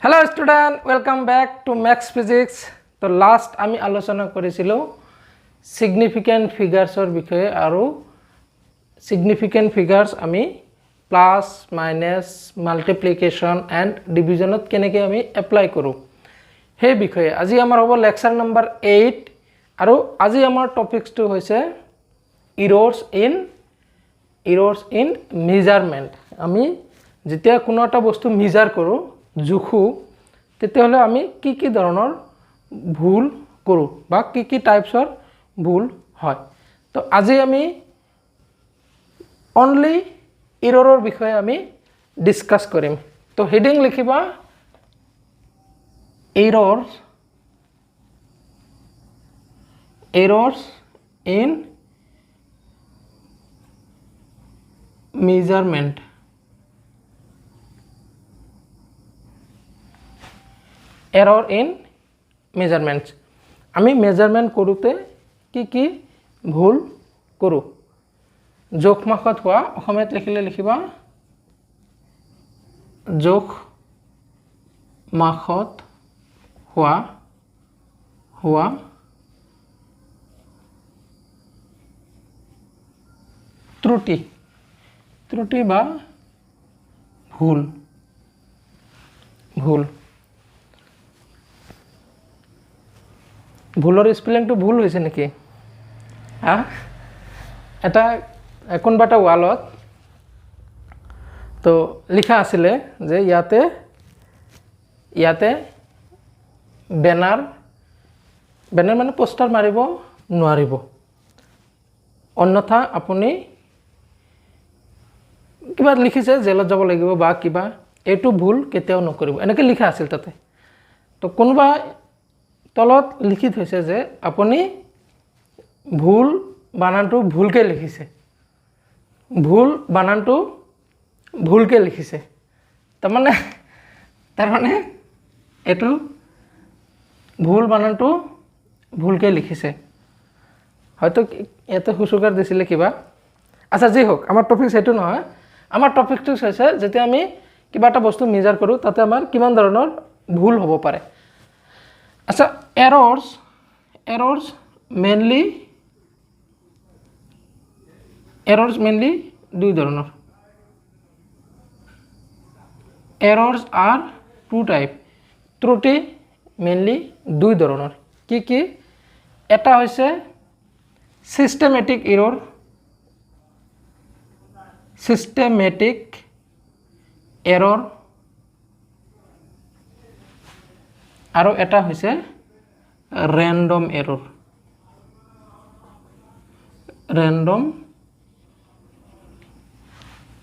Hello student welcome back to maths physics. तो last आमी आलोचना करिसिलो सिग्निफिकेंट फिगार्सर विषय और सिग्निफिकेंट फिगार्स आमी प्लस माइनस माल्टिप्लिकेशन एंड डिविजनत केनेके आमी एप्लाई करूँ हे विषय आज आमार हबो लेक्चर नम्बर 8 और आज आमार टपिक्स तो होइसे इरर्स इन मेजारमेंट। आमी जेतिया कोनो एटा बस्तु मेजार करूँ जुखो तेतियाहले आमी की धৰণৰ भूल करूँ बा की टाइप्सर भूल হয়। तो आज आमी ओनली इररर विषय आमी डिस्कास करिम। तो हेडिंग लिखिबा errors in measurement. Error in measurements आमी मेजारमेंट करूते की भूल करूँ जोख माखत हुआ अखमेत लिखिले लिखिबा जोख माखत हुआ त्रुटि बा भूल भूलर स्पेलिंग तो भूल होइसे नेকি এটা কোনবা এটা ওয়ালত তো লিখা আছিলে যে ইয়াতে ব্যানার মানে পোস্টার মারিব নোৱাৰিব অন্যথা আপুনি কিবা লিখিছে জেলত যাব লাগিব বা কিবা এটো ভুল কেতিয়াও নকৰিব এনেকে লিখা আছিল তাতে। তো কোনবা তলত লিখিত হৈছে যে আপুনি ভুল বানানটো ভুলকে লিখিছে ভুল বানানটো ভুলকে লিখিছে তাৰমানে এটো ভুল বানানটো ভুলকে লিখিছে হয়তো এতে হুসুকার দিছিলে কিবা। আচ্ছা যি হোক আমার টপিক এটো নহয় আমার টপিকটো হৈছে যেতিয়া আমি কিবা এটা বস্তু মেজাৰ কৰো তাতে আমাৰ কিমান ধৰণৰ ভুল হ'ব পাৰে। अच्छा एरर्स मेनली दुई धৰণৰ। एरर्स आर टू टाइप त्रुटि मेनली दुई धৰণৰ কি এটা হৈছে सिस्टेमेटिक एरर और एटा होइसे रैंडम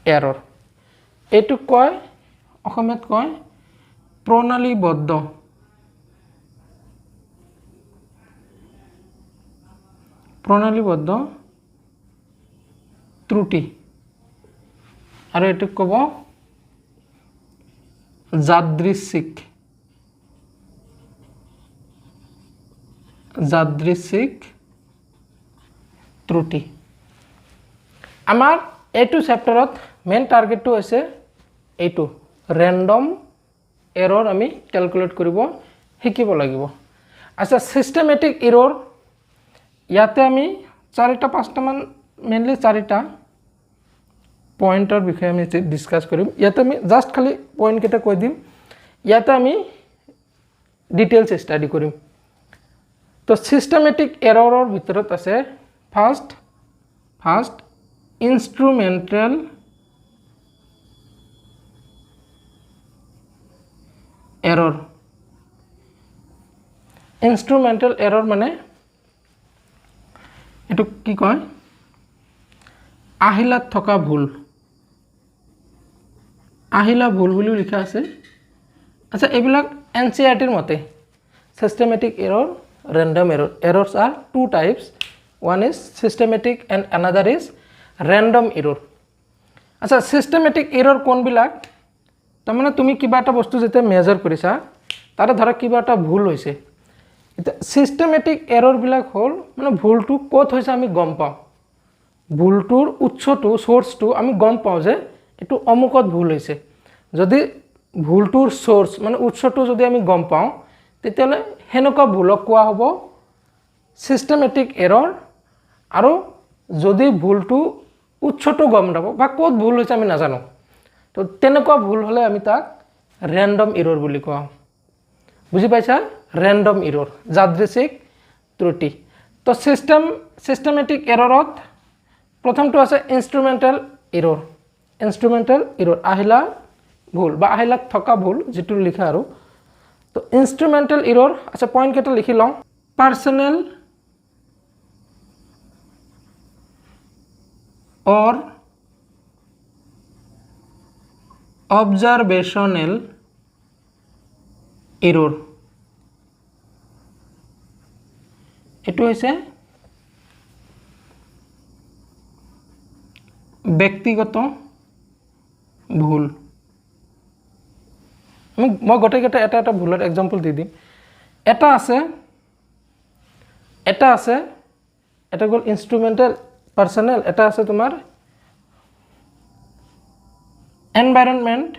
एरर एटु कय अखमेत कय प्रणालीबद्ध त्रुटि और एटु कब যাদৃচ্ছিক त्रुटि। आमार एटू चैप्टारत मेन टार्गेट तो होइसे एटू रैंडम एरर आमी कैलकुलेट करिब शिकिब लागिब। अच्छा सिस्टेमेटिक एरर याते आमी 4टा 5टा मान मेनली 4टा पॉइंटर विषय आमी डिस्कास करिम। याते आमी जस्ट खाली पॉइंट केटा কৈ দিম याते आमी डिटेल्स स्टाडी करिम। तो सिस्टेमेटिक एररर भितरत আছে फार्स्ट इंस्ट्रूमेंटल एरर माने एटु की कय আহিলাত থকা ভুল আহিলা ভুল বুলি লিখা আছে। আচ্ছা এবিলাক এনসিইআৰটিৰ মতে systematic error random errors are two types, one is systematic and another is random error। अच्छा systematic error कोन बिलाक तमाने तुमी किबा एटा बस्तु जेते मेजर करिसा तारे धरा किबा एटा भूल होइसे systematic error बिलाक होल माने भूलटु कोत होइसे आमी गम पाऊ भूलटुर उत्सटु सोर्सटु आमी गम पाऊ जे एटु अमुकत भूल होइसे। जदि ভুলটোৰ সোৰ্স মানে উৎসটো যদি আমি গম পাওঁ তেতিয়াহ'লে হেনেকুৱা ভুলক কোৱা হ'ব সিস্টেমেটিক এৰৰ। আৰু যদি ভুলটো উৎসটো গম নাপাওঁ বা ক'ত ভুল হৈছে আমি নাজানো তো তেনেকুৱা ভুল হ'লে আমি তাক ৰেন্ডম এৰৰ বুলি কোৱা। বুজি পাইছা? ৰেন্ডম এৰৰ যাদৃচ্ছিক ত্ৰুটি। তো সিস্টেমেটিক এৰৰত প্ৰথমটো আছে ইনস্ট্ৰুমেন্টাল এৰৰ। ইনস্ট্ৰুমেন্টাল এৰৰ আহিলা ভুল বা আহিলাত থকা ভুল যেটো লিখা আৰু। তো ইনস্ট্ৰুমেন্টাল এরর আচ্ছা পয়েন্ট কেইটা লিখি লওঁ। পার্সোনেল or observational error এটো হৈছে ব্যক্তিগত ভুল। মই গোটেইকেইটা এটা ভুলৰ এক্সাম্পল দি দিম। এটা আছে এটা গ'ল ইনস্ট্ৰুমেন্টাল পাৰ্সোনেল, এটা আছে তোমাৰ এনভায়ৰনমেন্ট।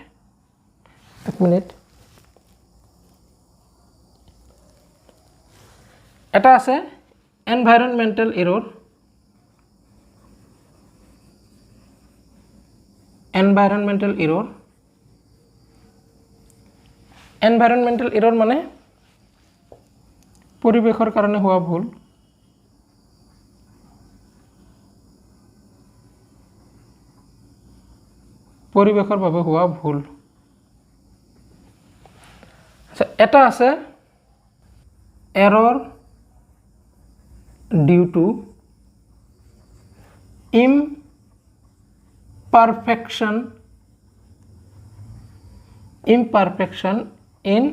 এক মিনিট। এটা আছে এনভায়ৰনমেন্টাল এৰৰ। এনভায়ৰনমেন্টাল এৰৰ এনভায়ৰনমেন্টাল এৰৰ মানে পৰিবেশৰ কাৰণে হোৱা ভুল। পৰিবেশৰ বাবে হোৱা ভুল। আচ্ছা এটা আছে error due to imperfection in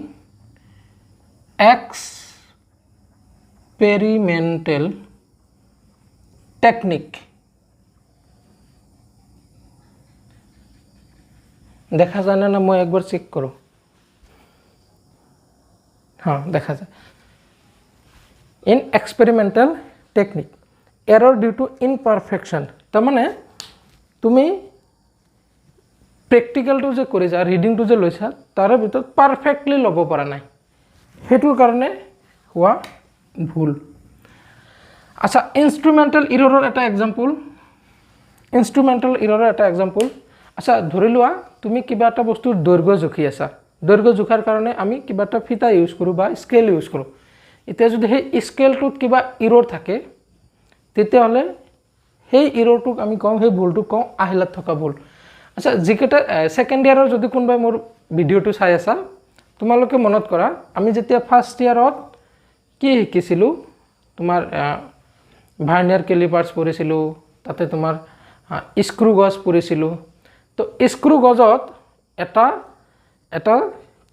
experimental technique। দেখা যায় না? মই একবার চেক করো। হ্যাঁ দেখা যায়। In experimental technique error due to imperfection. তার মানে তুমি প্ৰেক্টিকেলটো যে কৰিছা ৰিডিংটো যে লৈছা তাৰে ভিতৰত পাৰফেক্টলি ল'ব পৰা নাই, সেইটোৰ কাৰণে হোৱা ভুল। আচ্ছা ইনস্ট্ৰুমেন্টাল এৰৰৰ এটা এক্সাম্পল। ইনস্ট্ৰুমেন্টাল এৰৰৰ এটা এক্সাম্পল। আচ্ছা ধৰি লোৱা তুমি কিবা এটা বস্তুৰ দৈৰ্ঘ্য জুখি আছা। দৈৰ্ঘ্য জোখাৰ কাৰণে আমি কিবা এটা ফিতা ইউজ কৰোঁ বা স্কেল ইউজ কৰোঁ। এতিয়া যদি সেই স্কেলটোত কিবা এরর থাকে তেতিয়াহ'লে সেই এররটোক আমি কওঁ, সেই ভুলটোক কওঁ আহিলাত থকা ভুল। আচ্ছা যিকেইটা ছেকেণ্ড ইয়াৰৰ যদি কোনোবাই মোৰ ভিডিঅ'টো চাই আছা তোমালোকে মনত কৰা আমি যেতিয়া ফাৰ্ষ্ট ইয়াৰত কি শিকিছিলোঁ, তোমাৰ ভাৰ্নিয়াৰ কেলিপাৰ্ছ পঢ়িছিলোঁ, তাতে তোমাৰ স্ক্ৰু গজ পঢ়িছিলোঁ। তো স্ক্ৰু গজত এটা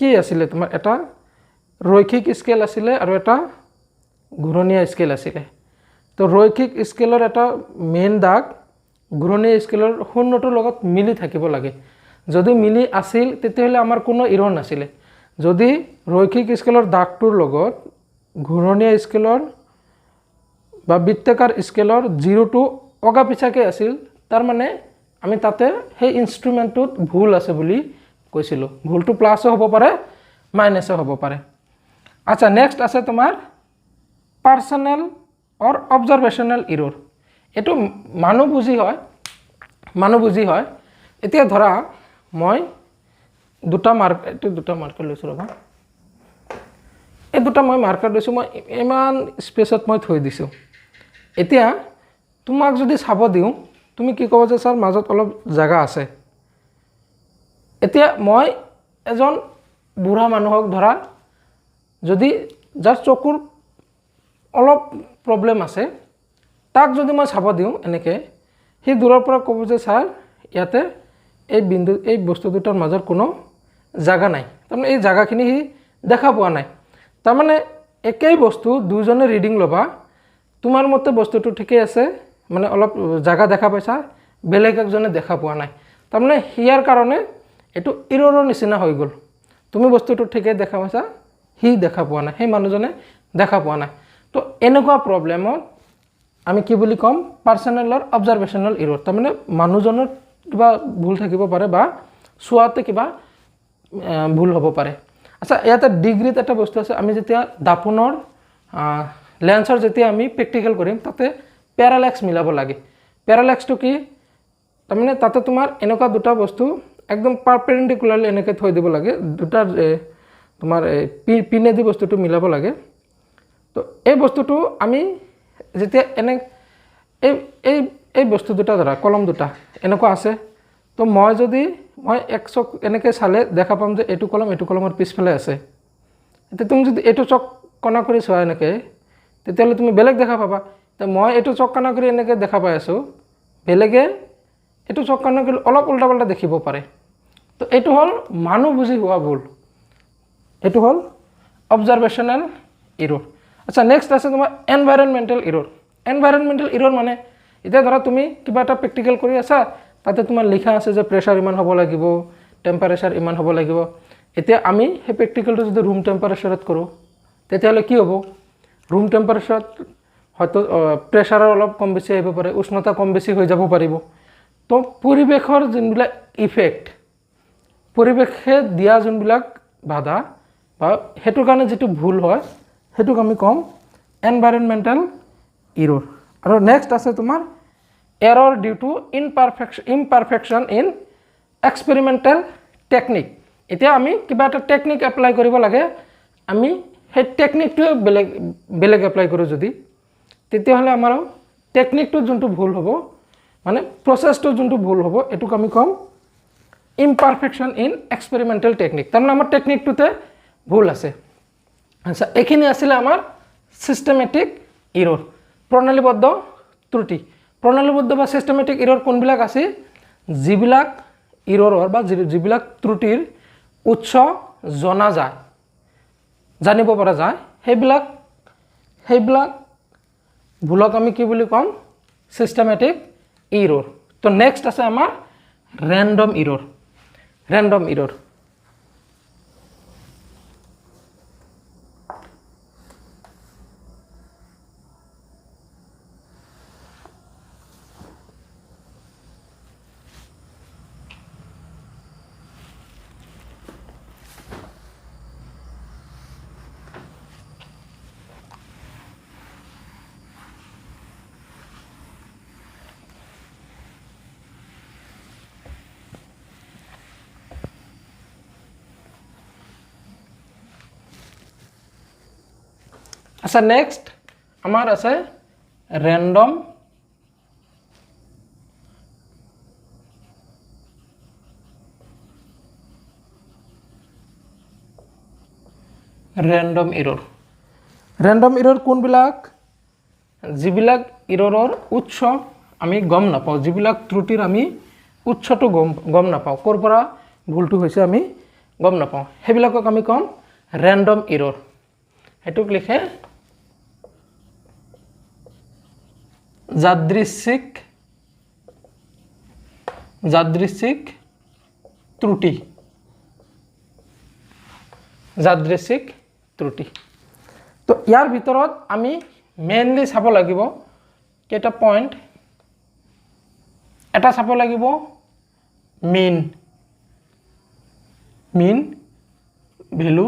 কি আছিলে, তোমাৰ এটা ৰৈখিক স্কেল আছিলে আৰু এটা ঘূৰণীয়া স্কেল আছিলে। তো ৰৈখিক স্কেলৰ এটা মেইন দাগ ঘূৰণীয়া স্কেলৰ শূন্যটোৰ লগত মিলি থাকিব লাগে। যদি মিলি আছিল তেতিয়াহ'লে আমাৰ কোনো এৰৰ নাছিলে। যদি ৰৈখিক স্কেলৰ দাগটোৰ লগত ঘূৰণীয়া স্কেলৰ বা বৃত্তাকাৰ স্কেলৰ জিৰোটো অগা পিছাকৈ আছিল, তাৰ মানে আমি তাতে সেই ইনষ্ট্ৰুমেণ্টটোত ভুল আছে বুলি কৈছিলোঁ। ভুলটো প্লাছো হ'ব পাৰে মাইনাছো হ'ব পাৰে। আচ্ছা নেক্সট আছে তোমাৰ পাৰ্চনেল অৰ অবজাৰভেশ্যনেল এৰৰ। এইটো মানুহ বুজি হয়। এতিয়া ধৰা মই দুটা মাৰ্কাৰ লৈছোঁ ৰ'বা। এই দুটা মই মাৰ্কাৰ লৈছোঁ, মই ইমান স্পেচত মই থৈ দিছোঁ। এতিয়া তোমাক যদি চাব দিওঁ তুমি কি ক'ব যে ছাৰ মাজত অলপ জাগা আছে। এতিয়া মই এজন বুঢ়া মানুহক ধৰা যদি যাৰ চকুৰ অলপ প্ৰব্লেম আছে তাক যদি মই চাব দিওঁ এনেকৈ, সি দূৰৰ পৰা ক'ব যে ছাৰ ইয়াতে এই বস্তু দুটাৰ মাজৰ কোনো জাগা নাই, তাৰমানে এই জাগাখিনি সি দেখা পোৱা নাই। তাৰমানে একেই বস্তু দুজনে ৰিডিং ল'বা, তোমাৰ মতে বস্তুটো ঠিকেই আছে, মানে অলপ জাগা দেখা পাইছা, বেলেগ একজনে দেখা পোৱা নাই। তাৰমানে ইয়াৰ কাৰণে এইটো এৰৰৰ নিচিনা হৈ গ'ল। তুমি বস্তুটো ঠিকেই দেখা পাইছা, সি দেখা পোৱা নাই, সেই মানুহজনে দেখা পোৱা নাই। তো এনেকুৱা প্ৰব্লেমত আমি কি বুলি ক'ম, পাৰ্চনেলৰ অবজাৰভেশ্যনেল এৰৰ। তাৰমানে মানুহজনৰ কিবা ভুল থাকিব পাৰে বা চোৱাতে কিবা ভুল হ'ব পাৰে। আচ্ছা, ইয়াতে ডিগ্ৰীত এটা বস্তু আছে, আমি যেতিয়া দাপোনৰ লেন্সৰ যেতিয়া আমি প্ৰেক্টিকেল কৰিম তাতে পেৰালেক্স মিলাব লাগে। পেৰালেক্সটো কি, তাৰমানে তাতে তোমাৰ এনেকুৱা দুটা বস্তু একদম পাৰপেণ্ডিকুলাৰলি এনেকৈ থৈ দিব লাগে, দুটা তোমাৰ পিনেদি বস্তুটো মিলাব লাগে। তো এই বস্তুটো আমি যেতিয়া এই এই এই বস্তু দুটা ধৰা কলম দুটা এনেকুৱা আছে, তো মই এক চক এনেকৈ চালে দেখা পাম যে এইটো কলমৰ পিছফালে আছে। এতিয়া তুমি যদি এইটো চক কণা কৰি চোৱা এনেকৈ, তেতিয়াহ'লে তুমি বেলেগ দেখা পাবা। তো মই এইটো চক কণা কৰি এনেকৈ দেখা পাই আছোঁ, বেলেগে এইটো চক কণা কৰি অলপ উল্টা পাল্টা দেখিব পাৰে। তো এইটো হ'ল মানুহ বুজি হোৱা ভুল, এইটো হ'ল অবজাৰভেশ্যনেল ইৰ'ৰ। আচ্ছা, নেক্সট আছে তোমাৰ এনভাইৰনমেণ্টেল ইৰ'ৰ। এনভাইৰনমেণ্টেল ইৰ'ৰ মানে এতিয়া ধৰা তুমি কিবা এটা প্ৰেক্টিকেল কৰি আছা, তাতে তোমাৰ লিখা আছে যে প্ৰেছাৰ ইমান হ'ব লাগিব, টেম্পাৰেচাৰ ইমান হ'ব লাগিব। এতিয়া আমি সেই প্ৰেক্টিকেলটো যদি ৰুম টেম্পাৰেচাৰত কৰোঁ, তেতিয়াহ'লে কি হ'ব, ৰুম টেম্পাৰেচাৰত হয়তো প্ৰেছাৰৰ অলপ কম বেছি আহিব পাৰে, উষ্ণতা কম বেছি হৈ যাব পাৰিব। তো পৰিৱেশৰ যোনবিলাক ইফেক্ট, পৰিৱেশে দিয়া যোনবিলাক বাধা বা সেইটোৰ কাৰণে যিটো ভুল হয়, সেইটোক আমি ক'ম এনভাইৰনমেণ্টেল ইৰ'ৰ। আৰু নেক্সট আছে তোমাৰ error due to imperfection in experimental technique. এতিয়া আমি কিবা এটা টেকনিক এপ্লাই কৰিব লাগে, আমি সেই টেকনিকটোৱে বেলেগ এপ্লাই কৰোঁ যদি, তেতিয়াহ'লে আমাৰ টেকনিকটো যোনটো ভুল হ'ব, মানে প্ৰচেছটো যোনটো ভুল হ'ব, এইটোক আমি ক'ম ইমপাৰফেকশ্যন ইন এক্সপেৰিমেণ্টেল টেকনিক। তাৰমানে আমাৰ টেকনিকটোতে ভুল আছে। আচ্ছা, এইখিনি আছিলে আমাৰ ছিষ্টেমেটিক ইৰ'ৰ, প্ৰণালীবদ্ধ ত্ৰুটি। প্ৰণালীবদ্ধ বা ছিষ্টেমেটিক ইৰ'ৰ কোনবিলাক আছে, যিবিলাক ইৰ'ৰৰ বা যিবিলাক ত্ৰুটিৰ উৎস জনা যায়, জানিব পৰা যায়, সেইবিলাক ভুলক আমি কি বুলি ক'ম, ছিষ্টেমেটিক ইৰ'ৰ। তো নেক্সট আছে আমাৰ ৰেণ্ডম ইৰ'ৰ। ৰেণ্ডম ইৰ'ৰ আচ্ছা, নেক্সট আমাৰ আছে ৰেণ্ডম ইৰ'ৰ। ৰেণ্ডম ইৰ'ৰ কোনবিলাক, যিবিলাক ইৰ'ৰৰ উৎস আমি গম নাপাওঁ, যিবিলাক ত্ৰুটিৰ আমি উৎসটো গম নাপাওঁ, ক'ৰ পৰা ভুলটো হৈছে আমি গম নাপাওঁ, সেইবিলাকক আমি ক'ম ৰেণ্ডম ইৰ'ৰ। সেইটোক লিখে যাদৃচ্ছিক ত্ৰুটি। যাদৃচ্ছিক ত্ৰুটি। তো ইয়াৰ ভিতৰত আমি মেইনলি চাব লাগিব কেইটা পইণ্ট। এটা চাব লাগিব মিন ভেলু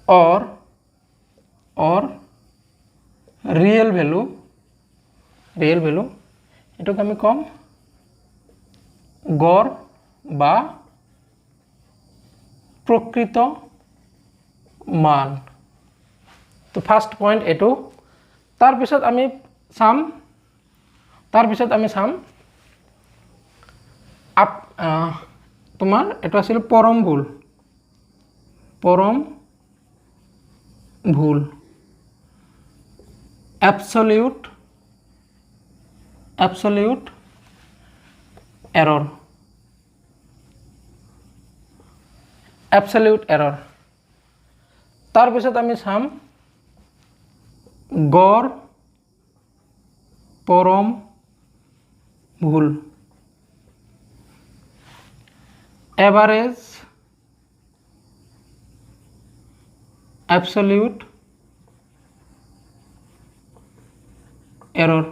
অৰ ৰিয়েল ভেলু, এটোক আমি কম গড় বা প্ৰকৃত মান। তো ফাৰ্ষ্ট পইণ্ট এইটো। তাৰপিছত আমি চাম তোমাৰ এইটো আছিল পৰম ভুল, এবছলিউট এৰৰ। তাৰপিছত আমি চাম গড় পৰম ভুল, এভাৰেজ এবছলিউট এৰৰ।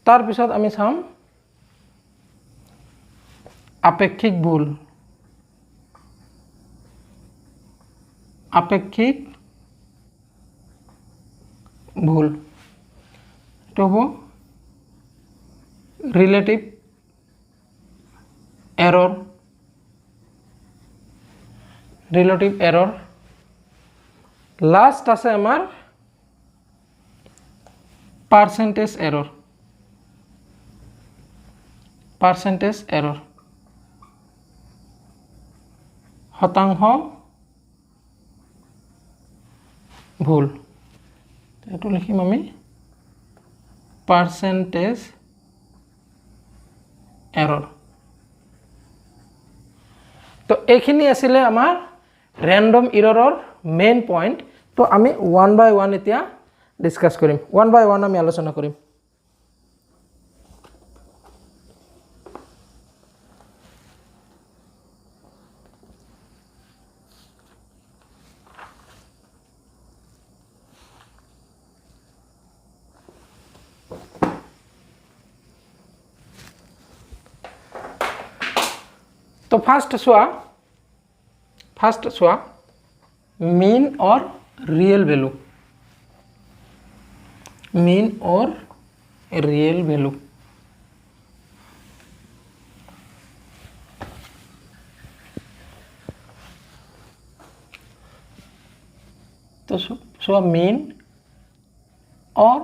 তাৰপিছত আমি চাম আপেক্ষিক ভুল এটা হব রিলেটিভ এরর লাস্ট আছে আমার পার্সেন্টেজ এরর শতাংশ ভুল এটো লিখিম আমি পার্সেন্টেজ এরর তো এইখিনি আছিলে আমাৰ ৰেন্ডম এৰৰৰ মেইন পইণ্ট তো আমি ওৱান বাই ওৱান এতিয়া ডিসকাস কৰিম ওৱান বাই ওৱান আমি আলোচনা কৰিম तो फार्स्ट चुआ मीन और रियल वैल्यू तो चुआ मीन और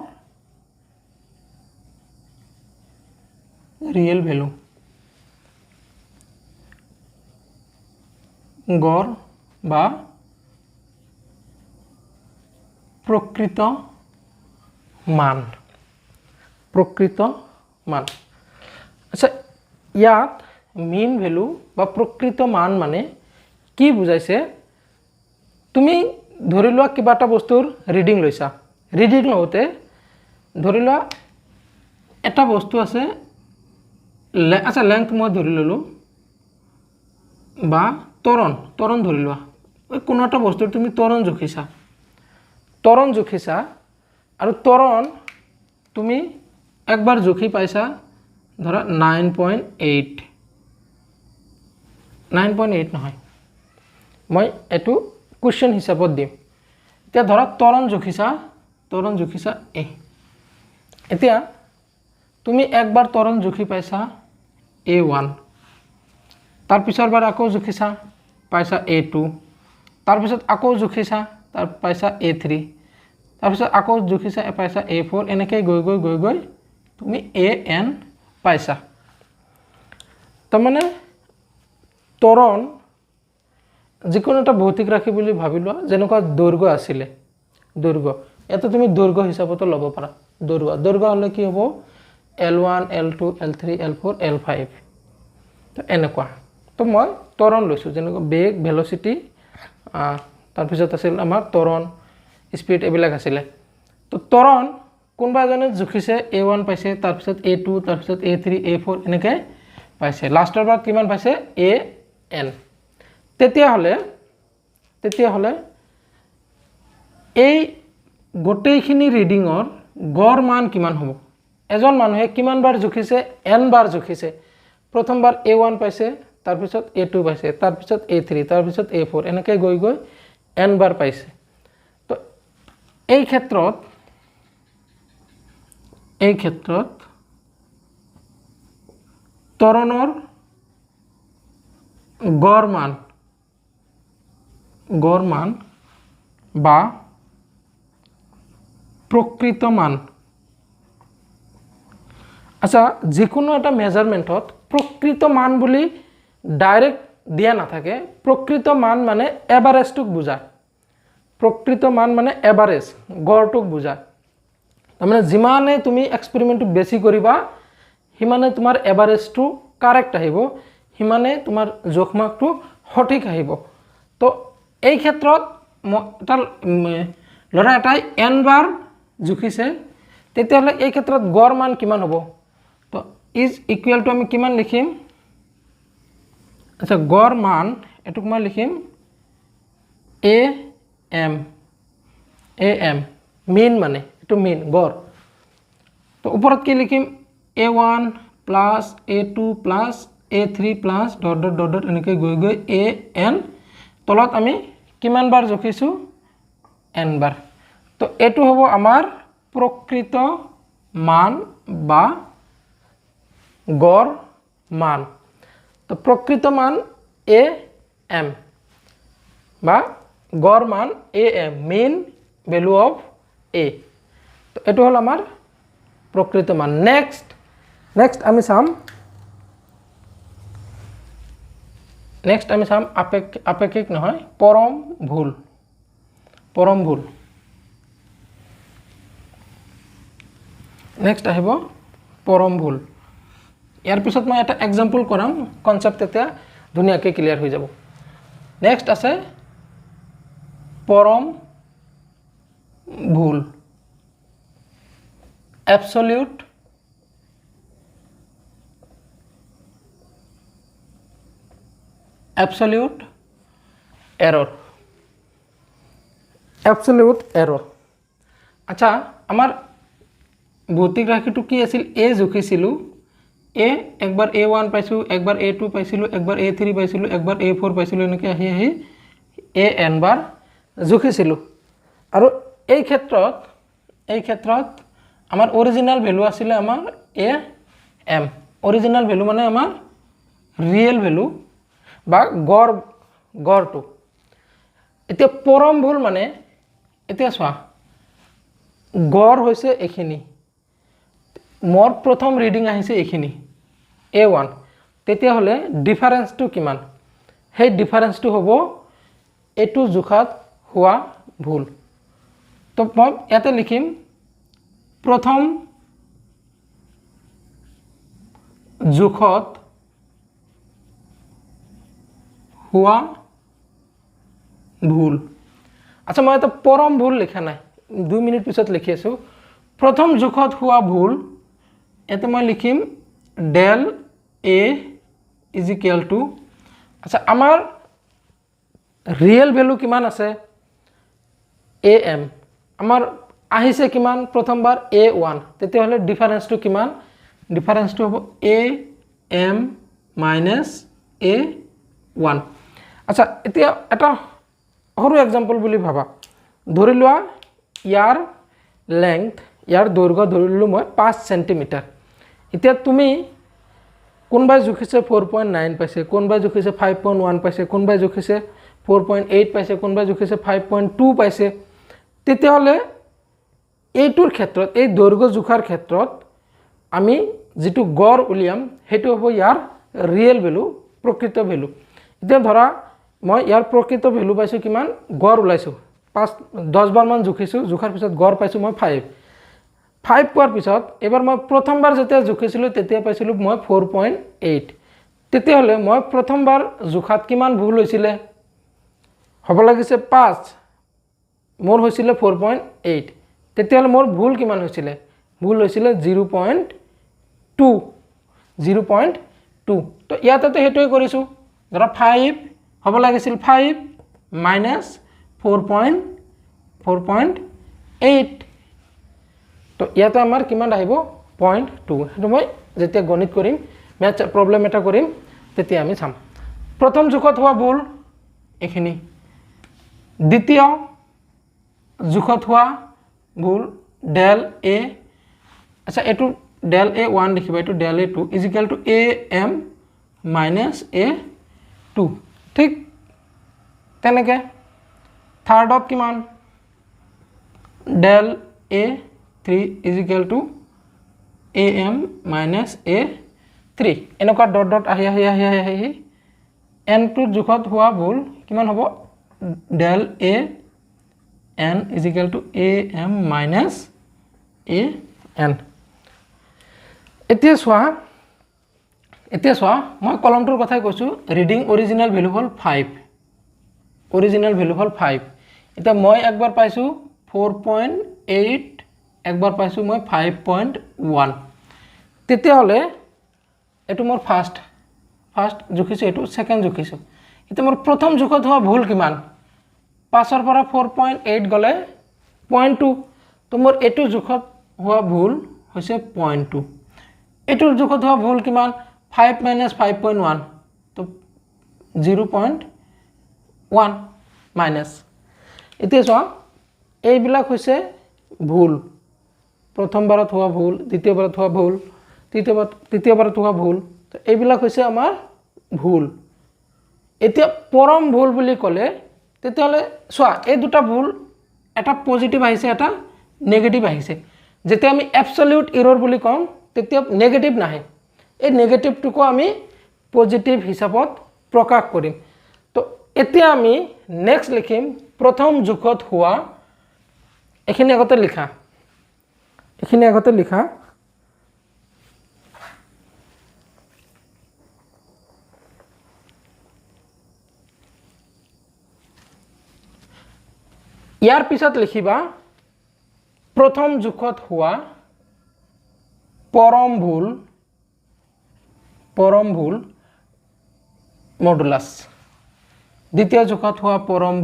रियल वैल्यू गड़ बा प्रकृत मान अच्छा ইয়াত मीन ভ্যালু বা प्रकृत मान माने কি বুঝাইছে তুমি ধৰি লোৱা কিবা এটা বস্তুৰ ৰিডিং লৈছা ৰিডিং লওঁতে ধৰি লোৱা এটা বস্তু আছে আচ্ছা লেংথ মই ধৰি ললো বা তৰণ ধৰি লোৱা কোনো এটা বস্তুৰ তুমি তৰণ জুখিছা আৰু তৰণ তুমি একবাৰ জুখি পাইছা ধৰা 9.8 নহয় মই এটো কোৱেশ্চন হিচাপত দিম এতিয়া ধৰা তৰণ জুখিছা এ এতিয়া তুমি একবাৰ তৰণ জুখি পাইছা A1 तार पिछर बार आको जुखिसा पाइसा A2 तार पिछत आको जुखिसा तार पाइसा A3 तार पिछत आको जुखिसा पाइसा A4 এনেকে গৈ তুমি AN পাইছা তাৰ মানে তৰণ যিকোনো এটা ভৌতিক ৰাশি বুলি ভাবি লোৱা যেনেকুৱা দৈৰ্ঘ্য আছিল দৈৰ্ঘ্য এত তুমি দৈৰ্ঘ্য হিচাপত ল'ব পাৰা দৈৰ্ঘ্য হলে কি হ'ব L1 L2 L3 L4 L5 তো এনেকুৱা तो मैं तरण लैसो जेनेको बेग भेलोसिटी तार पिছত আছিল আমাৰ তৰণ স্পীড এবিলাক আছিল তো তৰণ কোনবা এজনে জুখিছে A1 পাইছে তাৰ পিছত A2 তাৰ পিছত A3 A4 এনেকে পাইছে লাস্টৰ বাৰ কিমান পাইছে AN তেতিয়া হলে এই গোটেইখিনি ৰিডিংৰ গড় মান কিমান হ'ব এজন মানুহে কিমান বাৰ জুখিছে n বাৰ জুখিছে প্ৰথমবাৰ A1 পাইছে तार पिছত A2 पाइसे तार पिছত A3 तार पिছত A4 এনেকে গৈ n बार पाइसे तो এই ক্ষেত্ৰত তৰণৰ গড় মান বা প্রকৃত মান আচ্ছা যিকোনো এটা মেজারমেন্টত প্রকৃত মান বুলি ডাইরেক্ট দিয়া না থাকে প্রকৃত মান মানে এভারেজটুক বুঝায় প্রকৃত মান মানে এভারেজ গড়টুক বুঝায় তার মানে যিমানে তুমি এক্সপেরিমেন্ট বেশি করিবা হিমানে তোমার এভারেজটু কারেক্ট আহিব হিমানে তোমার জোখমাকটু সঠিক আহিব তো এই ক্ষেত্ৰত এটা লৰা এটাই n বাৰ জুখিছে তেতিয়াহলে এই ক্ষেত্ৰত গড় মান কিমান হ'ব তো ইজ ইকুয়াল টু আমি কিমান লিখিম अच्छा गड़ मान एटुक मैं लिखिम AM मीन माने एटु मीन गड़ तो ऊपर की लिखिम A1 plus A2 plus A3 plus dot dot dot dot এনেকৈ গৈ গৈ AN তলত আমি কিমান বাৰ জুখিছোঁ N বাৰ তো এইটো হ'ব আমাৰ প্ৰকৃত মান বা গড় মান তো প্ৰকৃত মান AM বা গড় মান AM main value of A তো এইটো হল আমাৰ প্ৰকৃত মান নেক্সট আমি চাম আপেক্ষিক নহয় পৰম ভুল নেক্সট আহিব পৰম ভুল ইয়াৰ পিছত মই এটা এক্সাম্পল কৰাম কনসেপ্ট এটা ধুনীয়াকৈ ক্লিয়াৰ হৈ যাব নেক্সট আছে পৰম ভুল absolute error আচ্ছা আমাৰ ভৌতিক ৰাশিটো কি আছিল a জুখিছিলো a একবাৰ a1 পাইছো একবাৰ a2 পাইছিলো একবাৰ a3 পাইছিলো একবাৰ a4 পাইছিলো এনেকৈ আহি আহি an বাৰ জুখিছিলো আৰু এই ক্ষেত্ৰত আমাৰ অৰিজিনাল ভ্যালু আছিল আমাৰ am অৰিজিনাল ভ্যালু মানে আমাৰ ৰিয়েল ভ্যালু বা গড়টো এতিয়া পৰম ভুল মানে এতিয়া চোৱা গড় হৈছে এখিনি মোৰ প্ৰথম ৰিডিং আহিছে এখিনি a1 তেতিয়া হলে ডিফাৰেন্সটো কিমান সেই ডিফাৰেন্সটো হ'ব এটো জুখাত হোৱা ভুল তো মই ইয়াতে লিখিম প্ৰথম জুখত হোৱা ভুল আচ্ছা মই এটা পৰম ভুল লিখা নাই 2 মিনিট পিছত লিখি আছো প্ৰথম জুখত হোৱা ভুল এতে মই লিখিম del a is equal to আচ্ছা আমাৰ ৰিয়েল ভ্যালু কিমান আছে am আমাৰ আহিছে কিমান প্ৰথমবাৰ a1 তেতিয়া হলে ডিফাৰেন্সটো কিমান ডিফাৰেন্সটো হ'ব am minus a1 আচ্ছা এতিয়া এটা সৰু এক্সাম্পল বুলি ভাবা ধৰি লোৱা ইয়াৰ লেংথ ইয়াৰ দৈৰ্ঘ্য ধৰিলো মই 5 সেন্টিমিটাৰ এতিয়া তুমি কোনবাই জুখিছে 4.9 পাইছে কোনবাই জুখিছে 5.1 পাইছে কোনবাই জুখিছে 4.8 পাইছে কোনবাই জুখিছে 5.2 পাইছে তেতিয়া হলে এইটোৰ ক্ষেত্ৰত এই দৈৰ্ঘ্য জুখাৰ ক্ষেত্ৰত আমি যেটো গড় উলিয়াম হেতু হ'ব ইয়াৰ ৰিয়েল ভ্যালু প্ৰকৃত ভ্যালু এতিয়া ধৰা মই ইয়াৰ প্ৰকৃত ভ্যালু পাইছো কিমান গড় উলাইছো 10 বাৰ মান জুখিছো জুখাৰ পিছত গড় পাইছো মই 5 পোৱাৰ পিছত এবাৰ মই প্ৰথমবাৰ যেতিয়া জুখিছিলো তেতিয়া পাইছিলো মই 4.8 তেতিয়া হলে মই প্ৰথমবাৰ জুখাত কিমান ভুল হৈছিল হ'ব লাগিছে 5 মোৰ হৈছিল 4.8 তেতিয়া হলে মোৰ ভুল কিমান হৈছিল ভুল হৈছিল 0.2 তো ইয়াতে তো হেতুই কৰিছো ধৰা 5 হ'ব লাগিছিল 5 minus 4.8 তো ইয়াতে আমাৰ কিমান আহিব 0.2 হেতু মই যেতিয়া গণিত কৰিম ম্যাথ প্ৰবলেম এটা কৰিম তেতিয়া আমি চাম প্ৰথম জুখত হোৱা ভুল এখিনি দ্বিতীয় জুখত হোৱা ভুল del a আচ্ছা এটো del a1 লিখিবা এটো del a2 is equal to am minus a2 ঠিক তেনেকে থাৰ্ডত কিমান del a3 is equal to am minus a3 এনেকুৱা ডট ডট আহি n টু জুখত হোৱা ভুল কিমান হ'ব del a n is equal to am minus an এতিয়া চোৱা মই কলমটোৰ কথাই কৈছো ৰিডিং অৰিজিনাল ভ্যালু হল 5 এটা মই একবাৰ পাইছো 4.8 একবাৰ পাইছো মই 5.1 তেতিয়া হলে এটো মোৰ ফাৰ্স্ট জুখিছো এটো সেকেন্ড জুখিছো এটা মোৰ প্ৰথম জুখত হোৱা ভুল কিমান 5 ৰ পৰা 4.8 গলে 0.2 তো মোৰ এটো জুখত হোৱা ভুল হৈছে 0.2 এটোৰ জুখত হোৱা ভুল কিমান 5 - 5.1 তো 0.1 মাইনাছ। এতিয়া চোৱা এইবিলাক হৈছে ভুল, প্ৰথমবাৰত হোৱা ভুল, দ্বিতীয়বাৰত হোৱা ভুল, তৃতীয়বাৰত হোৱা ভুল, তো এইবিলাক হৈছে আমাৰ ভুল। এতিয়া পৰম ভুল বুলি ক'লে তেতিয়াহ'লে চোৱা এই দুটা ভুল, এটা পজিটিভ আহিছে, এটা নেগেটিভ আহিছে। যেতিয়া আমি এবছলিউট এৰৰ বুলি কওঁ তেতিয়া নেগেটিভ নাহে, এই নেগেটিভটোকো আমি পজিটিভ হিচাপত প্ৰকাশ কৰিম। তো এতিয়া আমি নেক্সট লিখিম প্ৰথম জোখত হোৱা, এইখিনি আগতে লিখা, এইখিনি আগতে লিখা। ইয়াৰ পিছত লিখিবা প্ৰথম জোখত হোৱা পৰম ভুল মডুলাছ, দ্বিতীয় জোখত হোৱা পৰম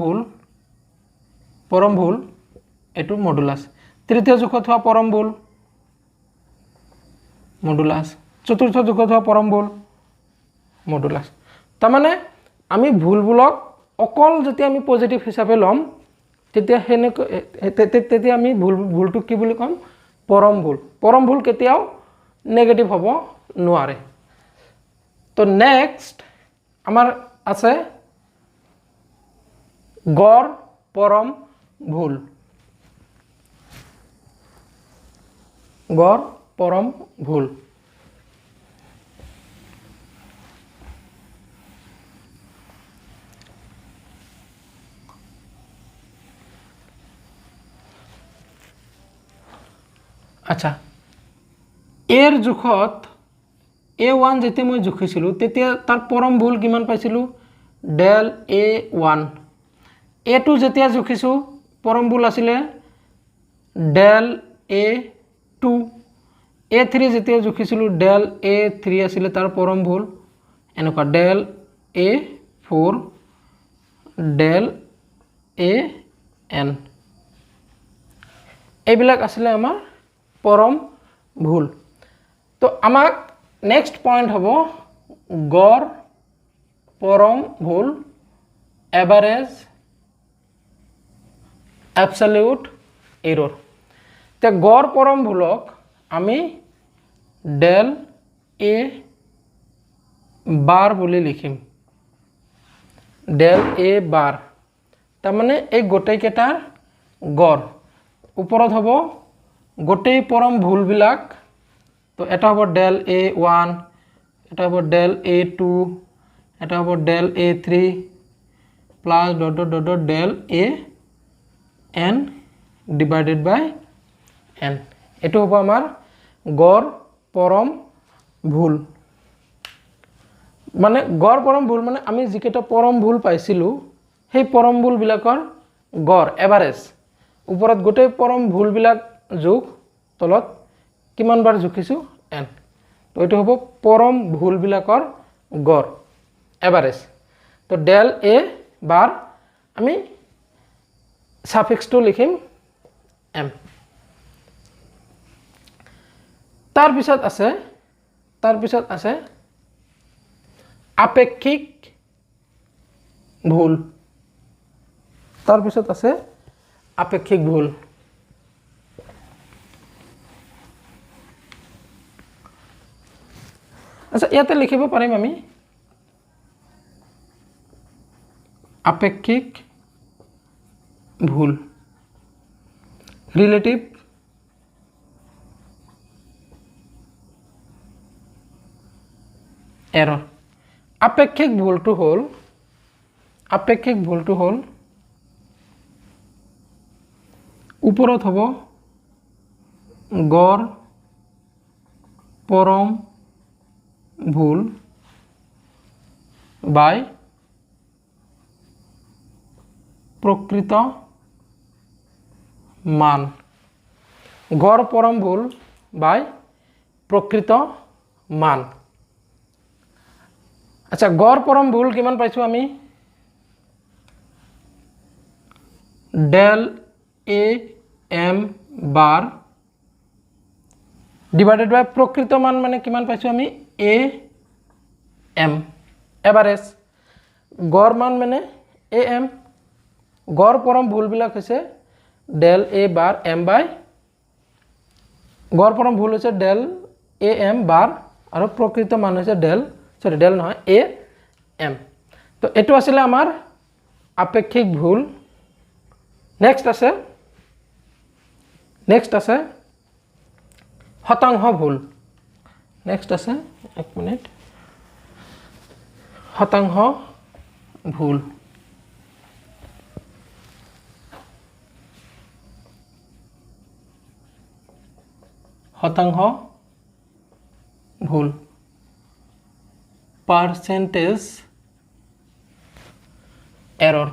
ভুল এইটো মডুলাছ, তৃতীয় জোখত হোৱা পৰম ভুল মডুলাছ, চতুৰ্থ জোখত হোৱা পৰম ভুল মডুলাছ। তাৰমানে আমি ভুলবোৰক অকল যেতিয়া আমি পজিটিভ হিচাপে ল'ম তেতিয়া তেতিয়া আমি ভুলটোক কি বুলি ক'ম? পৰম ভুল। পৰম ভুল কেতিয়াও নেগেটিভ হ'ব নোৱাৰে। তো নেক্সট আমাৰ আছে গড় পৰম ভুল। গড় পৰম ভুল। আচ্ছা, এৰ জোখত A1 যেতিয়া মই জুখিছিলোঁ তেতিয়া তাৰ পৰম ভুল কিমান পাইছিলোঁ? Dell A1। A2 যেতিয়া জুখিছোঁ পৰম ভুল আছিলে ডেল A2। A3 যেতিয়া জুখিছিলোঁ ডেল A3 আছিলে তাৰ পৰম ভুল এনেকুৱা ডেল A4 ডেল AN। এইবিলাক আছিলে আমাৰ পৰম ভুল। তো আমাক নেক্সট পইণ্ট হ'ব গড় পৰম ভুল, এভাৰেজ, এবছলিউট এৰৰ। এতিয়া গড় পৰম ভুলক আমি ডেল A বাৰ বুলি লিখিম, ডেল A বাৰ। তাৰমানে এই গোটেইকেইটাৰ গড় ওপৰত হ'ব গোটেই পৰম ভুলবিলাক। তো এটা হ'ব ডেল A1, এটা হ'ব ডেল A2, এটা হ'ব del A3 plus dot del AN divided by N। এইটো হ'ব আমাৰ গড় পৰম ভুল। মানে গড় পৰম ভুল মানে আমি যিকেইটা পৰম ভুল পাইছিলোঁ সেই পৰম ভুলবিলাকৰ গড় এভাৰেজ, ওপৰত গোটেই পৰম ভুলবিলাক যোগ, তলত কিমান বাৰ জুখিছোঁ N। তো এইটো হ'ব পৰম ভুলবিলাকৰ গড় এভাৰেজ। তো ডেল A বাৰ আমি ছাফিক্সটো লিখিম M। তাৰপিছত আছে আপেক্ষিক ভুল। তাৰপিছত আছে আপেক্ষিক ভুল। আচ্ছা, ইয়াতে লিখিব পাৰিম আমি আপেক্ষিক ভুল, ৰিলেটিভ এৰৰ। আপেক্ষিক ভুলটো হ'ল ওপৰত হ'ব গড় পৰম ভুল বাই প্ৰকৃত মান। গড় পৰম ভুল বাই প্ৰকৃত মান। আচ্ছা, গড় পৰম ভুল কিমান পাইছোঁ আমি? ডেল AM বাৰ ডিভাইডেড বাই প্ৰকৃত মান মানে কিমান পাইছোঁ আমি? এম এভাৰেজ গড় মান মানে এ এম গড় পৰম ভুলবিলাক হৈছে ডেল এ বাৰ এম বাই গড় পৰম ভুল হৈছে ডেল এ এম বাৰ আৰু প্ৰকৃত মান হৈছে ডেল নহয় এ এম তো এইটো আছিলে আমাৰ আপেক্ষিক ভুল নেক্সট আছে শতাংশ ভুল নেক্সট আছে এক মিনিট শতাংশ ভুল পার্সেন্টেজ এরর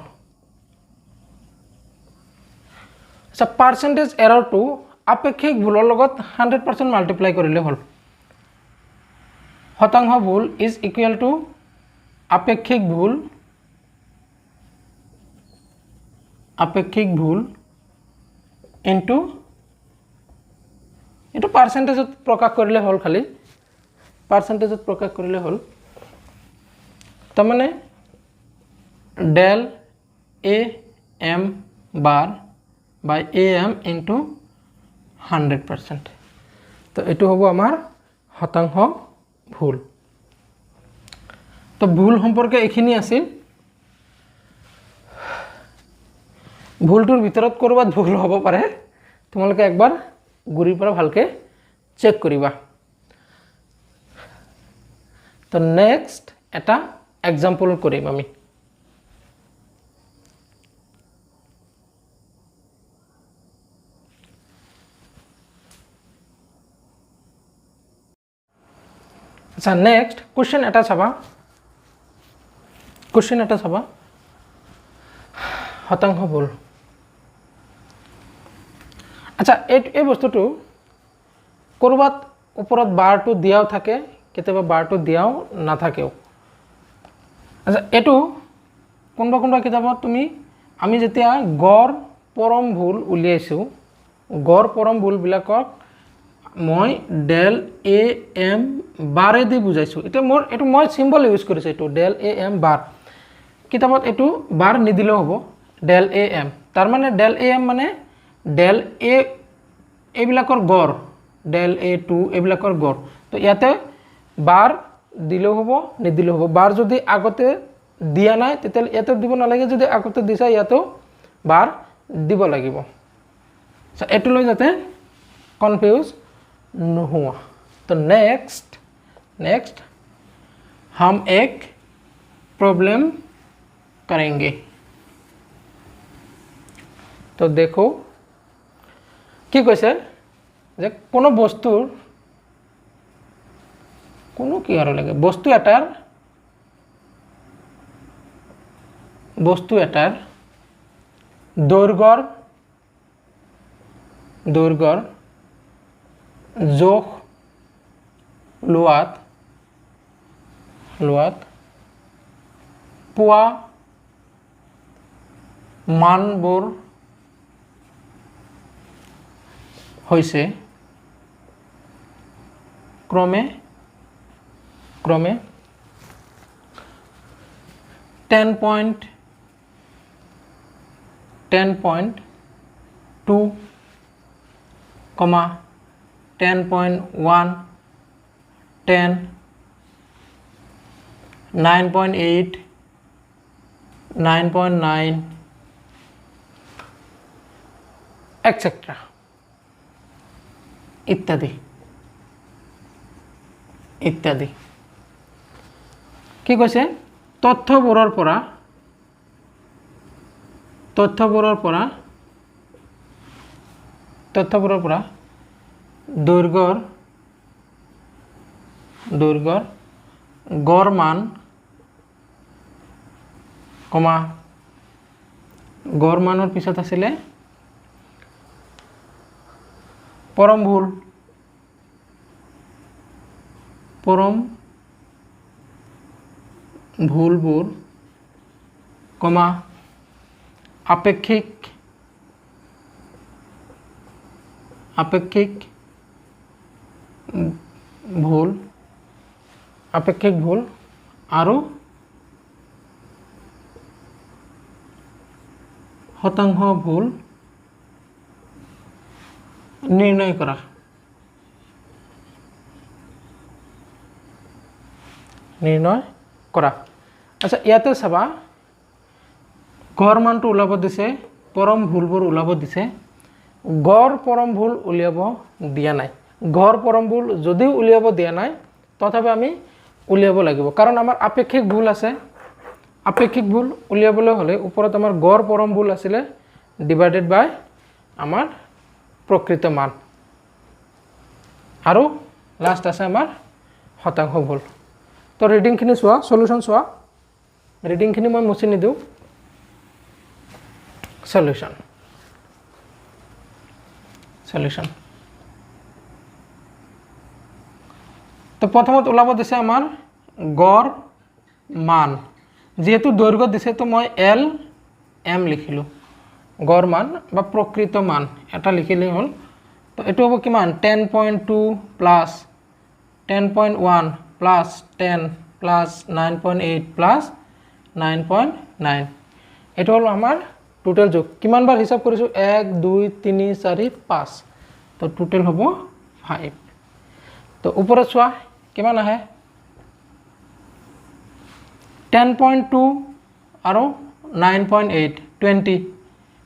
আচ্ছা পার্সেন্টেজ এররটো আপেক্ষিক ভুলৰ লগত 100% মাল্টিপ্লাই কৰিলে হ'ল শতাংশ ভুল ইজ ইকুৱেল টু আপেক্ষিক ভুল ইনটু এইটো পাৰ্সেন্টেজত প্ৰকাশ কৰিলে হ'ল খালি পাৰ্সেন্টেজত প্ৰকাশ কৰিলে হ'ল তাৰমানে del A M bar by A M into 100% তো এইটো হ'ব আমাৰ শতাংশ ভুল তো ভুল সম্পৰ্কে এইখিনি আছিল ভুলটোৰ ভিতৰত কৰবাত ভুল হ'ব পাৰে তোমালোকে একবাৰ গুৰিৰ পৰা ভালকে চেক কৰিবা তো নেক্সট এটা এক্সাম্পল কৰিম আমি আচ্ছা নেক্সট কোশ্চেন এটা চাবা শতাংশ ভুল আচ্ছা এই বস্তুটো কৰবাত ওপৰত বাৰটো দিয়াও থাকে কেতিয়াবা বাৰটো দিয়াও নাথাকেও আচ্ছা এইটো কোনবা কিতাপত তুমি আমি যেতিয়া গড় পৰম ভুল উলিয়াইছো গড় পৰম ভুলবিলাকক মই ডেল এ এম বাৰে দি বুজাইছো এটা এইটো মই সিম্বল ইউজ কৰিছো এইটো ডেল এ এম বাৰ কিতাপত এইটো বাৰ নিদিলেও হ'ব ডেল এ এম তাৰ মানে ডেল এ এম মানে ডেল এ এইবিলাকৰ গড় ডেল এ টু এইবিলাকৰ গড় তো ইয়াতে বাৰ দিলেও হ'ব নিদিলেও হ'ব বাৰ যদি আগতে দিয়া নাই তেতিয়া ইয়াতে দিব নালাগে যদি আগতে দিছা ইয়াতেও বাৰ দিব লাগিব এইটো লৈ যাতে কনফিউজ নহোৱা तो नेक्स्ट हम एक प्रॉब्लम करेंगे तो देखो কি কৈছে যে কোনো বস্তুৰ কোনো কি আৰু লাগে বস্তু এটাৰ দৈৰ্ঘ্যৰ জোখ লোৱাত পোৱা মানবোৰ হৈছে ক্ৰমে 10.2, 10.1, 10, 9.8, 9.9, etc. ইত্যাদি কি কৈছে তথ্যবোৰৰ পৰা দৈৰ্ঘ্যৰ গড় মান গড় মানৰ পিছত আছিলে পৰম ভুলবোৰ আপেক্ষিক ভুল আৰু শতাংশ ভুল নিৰ্ণয় কৰা। আচ্ছা ইয়াতে চাবা গড় মানটো ওলাব দিছে, পৰম ভুলবোৰ ওলাব দিছে। গড় পৰম ভুল উলিয়াব দিয়া নাই। গড় পৰম ভুল যদিও উলিয়াব দিয়া নাই তথাপি আমি উলিয়াব লাগিব, কাৰণ আমাৰ আপেক্ষিক ভুল আছে। আপেক্ষিক ভুল উলিয়াবলৈ হ'লে ওপৰত আমাৰ গড় পৰম ভুল আছিলে ডিভাইডেড বাই আমাৰ প্ৰকৃত মান, আৰু লাষ্ট আছে আমাৰ শতাংশ ভুল। তো ৰিডিংখিনি চোৱা, সলিউশন চোৱা। ৰিডিংখিনি মই মুছি নিদিওঁ। সলিউশন তো প্ৰথমত ওলাব দিছে আমাৰ গড় মান, যেহেতু দৈৰ্ঘ্য দিছে তো মই এল এম লিখিলোঁ। গড় মান বা প্ৰকৃত মান এটা লিখিলেই হ'ল। তো এইটো হ'ব কিমান 10.2 প্লাছ 10.1 প্লাছ 10 প্লাছ 9.8 প্লাছ 9.9। এইটো হ'ল আমাৰ টোটেল যোগ। কিমান বাৰ হিচাপ কৰিছোঁ 1 2 3 4 5, তো টোটেল হ'ব 5। তো ওপৰত চোৱা কিমান আহে 10.2 আৰু 9.8 20,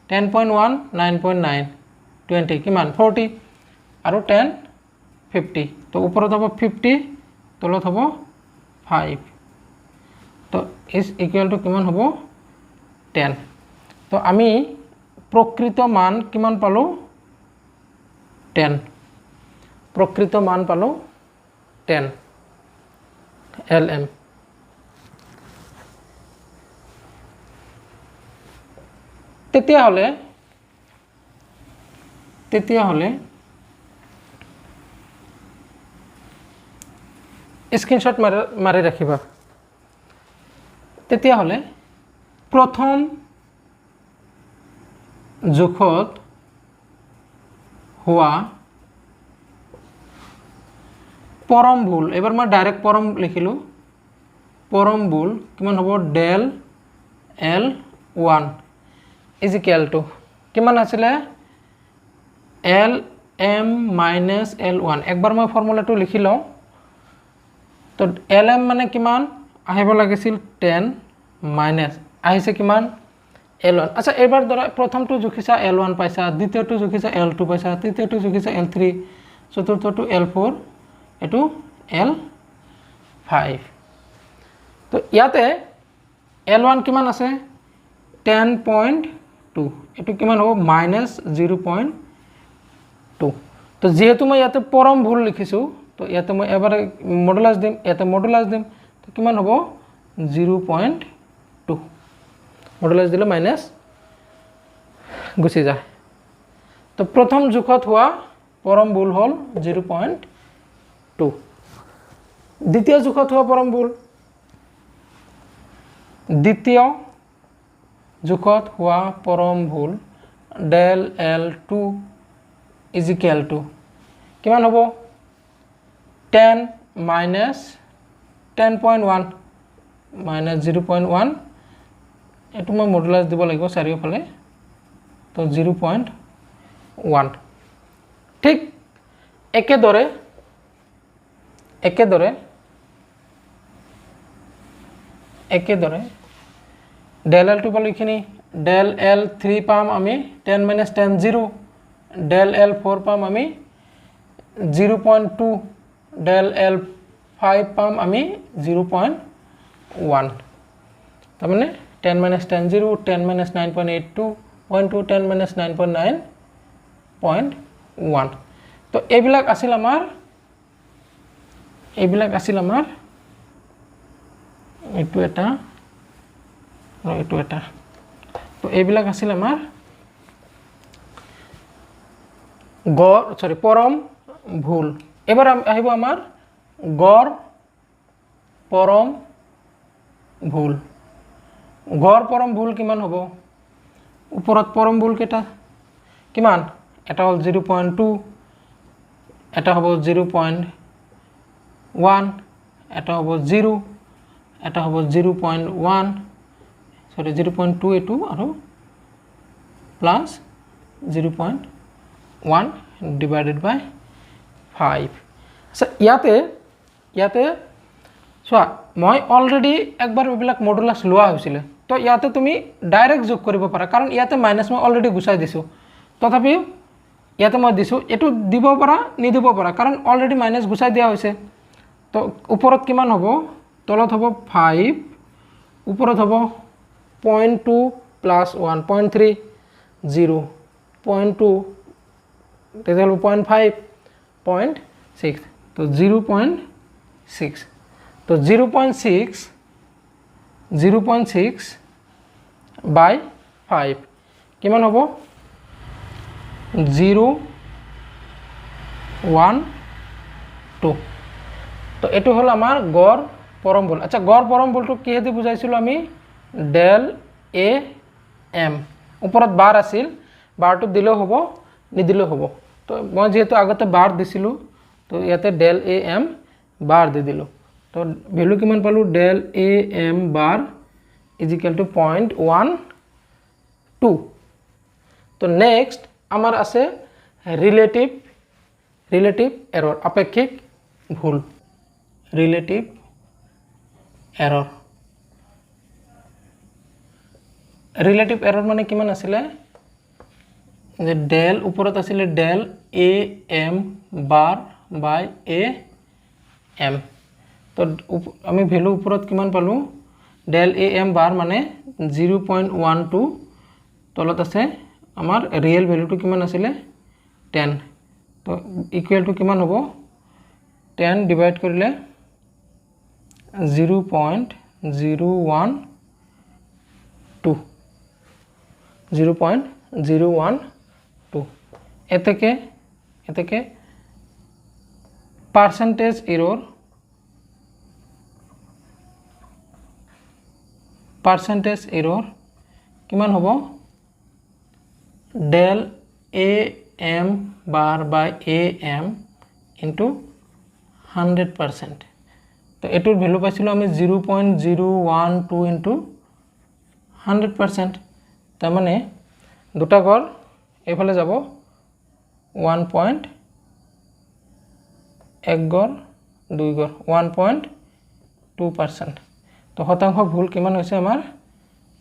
10.1 9.9 20 কিমান 40 আৰু 10 50। তো ওপৰত হ'ব 50, তলত হ'ব 5। তো ইজ ইকুৱেল টু কিমান হ'ব 10। তো আমি প্ৰকৃত মান কিমান পালোঁ 10। প্ৰকৃত মান পালোঁ 10 LM। তেতিয়াহ'লে স্ক্ৰীনশ্বট মাৰি ৰাখিবা। তেতিয়াহ'লে প্ৰথম জোখত হোৱা পৰম ভুল, এবাৰ মই ডাইৰেক্ট পৰম লিখিলোঁ। পৰম ভুল কিমান হ'ব del L1 is equal to কিমান আছিলে LM মাইনাছ L1। একবাৰ মই ফৰ্মুলাটো লিখি লওঁ। তো LM মানে কিমান আহিব লাগিছিল 10 মাইনাছ আহিছে কিমান L1। আচ্ছা এইবাৰ ধৰা প্ৰথমটো জুখিছা L1 পাইছা, দ্বিতীয়টো জুখিছা L2 পাইছা, তৃতীয়টো জুখিছা L3, চতুৰ্থটো L4, এইটো L5। তো ইয়াতে L1 কিমান আছে 10.2, এইটো কিমান হ'ব মাইনাছ 0.2। তো যিহেতু মই ইয়াতে পৰম ভুল লিখিছোঁ তো ইয়াতে মই এবাৰ মডুলাছ দিম, ইয়াতে মডুলাছ দিম। তো কিমান হ'ব 0.2। মডুলাছ দিলে মাইনাছ গুচি যায়। তো প্ৰথম জোখত হোৱা পৰম ভুল হ'ল 0.2। দ্বিতীয় জোখত হোৱা পৰম ভুল, দ্বিতীয় জোখত হোৱা পৰম ভুল del L2 is equal to কিমান হ'ব 10 মাইনাছ 10.1 মাইনাছ 0.1। এইটো মই মডুলাছ দিব লাগিব চাৰিওফালে। তো 0.1। ঠিক একেদৰে del L2 পালোঁ এইখিনি, del L3 পাম আমি 10 মাইনাছ 10 0, del L4 পাম আমি 0.2, del L5 পাম আমি 0.1। তাৰমানে 10 মাইনাছ 10 0, 10 মাইনাছ 9.82 0.2, 10 মাইনাছ 9.9.1। তো এইবিলাক আছিল আমাৰ এইটো এটা আৰু এইটো এটা। তো এইবিলাক আছিল আমাৰ পৰম ভুল। এবাৰ আহিব আমাৰ গড় পৰম ভুল। গড় পৰম ভুল কিমান হ'ব ওপৰত পৰম ভুল কেইটা কিমান, এটা হ'ল 0.2, এটা হ'ব 0.1, এটা হ'ব 0, এটা হ'ব 0.1 সৰি 0.2 এটো আৰু প্লাস 0.1 ডিভাইডেড বাই 5 আচ্ছা ইয়াতে চোৱা মই অলৰেডি একবাৰ এইবিলাক মডুলাস লোৱা হৈছিল তো ইয়াতে তুমি ডাইৰেক্ট যোগ কৰিব পাৰা কাৰণ ইয়াতে মাইনাস মই অলৰেডি গুছাই দিছো তথাপি ইয়াতে মই দিছো এটো দিব পাৰা নিদিব পাৰা কাৰণ অলৰেডি মাইনাস গুছাই দিয়া হৈছে তো ওপৰত কিমান হ'ব তলত হ'ব 5 ওপৰত হ'ব 0.2 প্লাস 1.3 0 0.2 তেতিয়াহ'লে 0.5 0.6 তো 0.6 তো 0.6 by 5 কিমান হ'ব 0 1 2 তো এটো হল আমাৰ গড় পৰম্বল আচ্ছা গড় পৰম্বলটো কিহেদি বুজাইছিলো আমি ডেল এ এম ওপৰত বাৰ আছিল বাৰটো দিলেও হ'ব নিদিলেও হ'ব তো মই যেহেতু আগতে বাৰ দিছিলো তো ইয়াতে ডেল এ এম বাৰ দি দিলো তো ভ্যালু কিমান পালো del A M bar is equal to 0.12 তো নেক্সট আমাৰ আছে ৰিলেটিভ এৰৰ আপেক্ষিক ভুল ৰিলেটিভ এৰৰ মানে কিমান আছিলে যে ডেল উপৰত আছিলে del A M bar by A M তো আমি ভ্যালু উপৰত কিমান পালো ডেল এ এম বাৰ মানে 0.12 তলত আছে আমাৰ ৰিয়েল ভ্যালুটো কিমান আছিলে 10 তো ইকুয়াল টু কিমান হ'ব 10 ডিভাইড কৰিলে 0.012 এতেকে পার্সেন্টেজ এরর কিমান হ'ব del a m bar by a m into 100% তো এটোৰ ভ্যালু পাইছিলো আমি 0.012 into 100% তাৰ মানে দুটা গড় এফালে যাব 1.1 গড় 2 গড় 1.2% তো শতাংশ ভুল কিমান হৈছে আমাৰ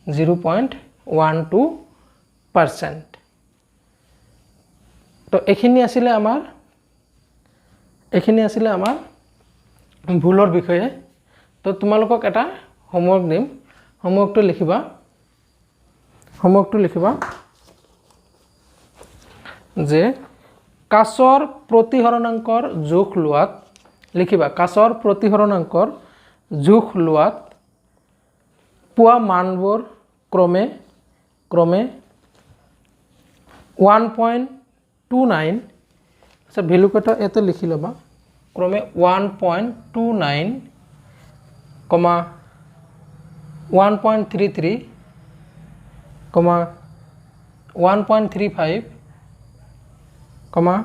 0.12% তো এখিনি আছিলে আমাৰ ভুলৰ বিষয়ে তো তোমালোকক এটা হোমৱৰ্ক দিম হোমৱৰ্কটো লিখিবা যে কাছৰ প্ৰতিহৰণাংকৰ জোখ লোৱাত লিখিবা কাছৰ প্ৰতিহৰণাংকৰ জোখ লোৱাত পোৱা মানবোৰ ক্ৰমে 1.29 আচ্ছা ভ্যালু কটা এতে লিখি লবা ক্রমে 1.29 কমা 1.33 কমা 1.35 কমা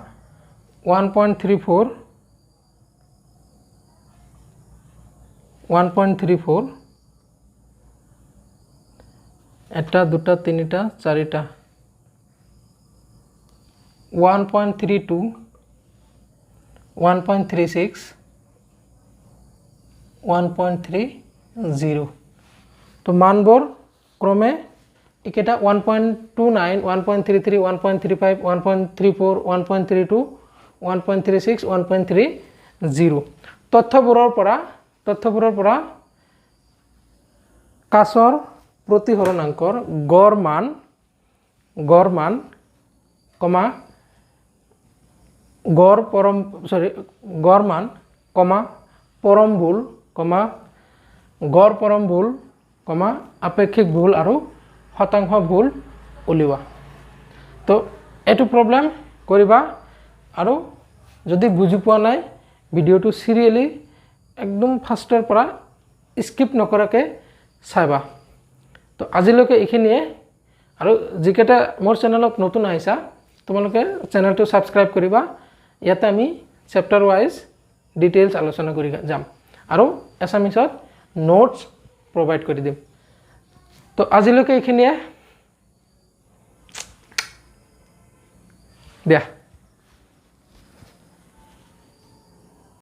1.34 এটা দুটা তিনিটা চাৰিটা 1.32 1.36 1.30 তো মানবোৰ ক্ৰমে একেটা 1.29 1.33 1.35 1.34 1.32 1.36 1.30 তথ্যবোৰৰ পৰা কাছৰ প্ৰতিহৰণাংকৰ গড় মান কমা গড় মান কমা পৰমভুল কমা গড় পৰমভুল কমা আপেক্ষিক ভুল আৰু শতাংশ ভুল উলিওৱা তো এটো প্ৰবলেম কৰিবা আৰু যদি বুজি পোৱা নাই ভিডিওটো সিৰিয়ালি একদম ফাৰ্ষ্টৰ পৰা স্কিপ নকৰাকে চাইবা তো আজিলৈকে এইখিনিয়ে আৰু যিকেটা মোৰ চেনেলত নতুন আহিছা তোমালোকে চেনেলটো সাবস্ক্ৰাইব কৰিবা ইয়াতে আমি চেপ্টাৰ ওয়াইজ ডিটেইলছ আলোচনা কৰি যাম আৰু এছামিছত নোটছ প্ৰভাইড কৰি দিম তো আজিলৈকে এইখিনিয়ে দিয়া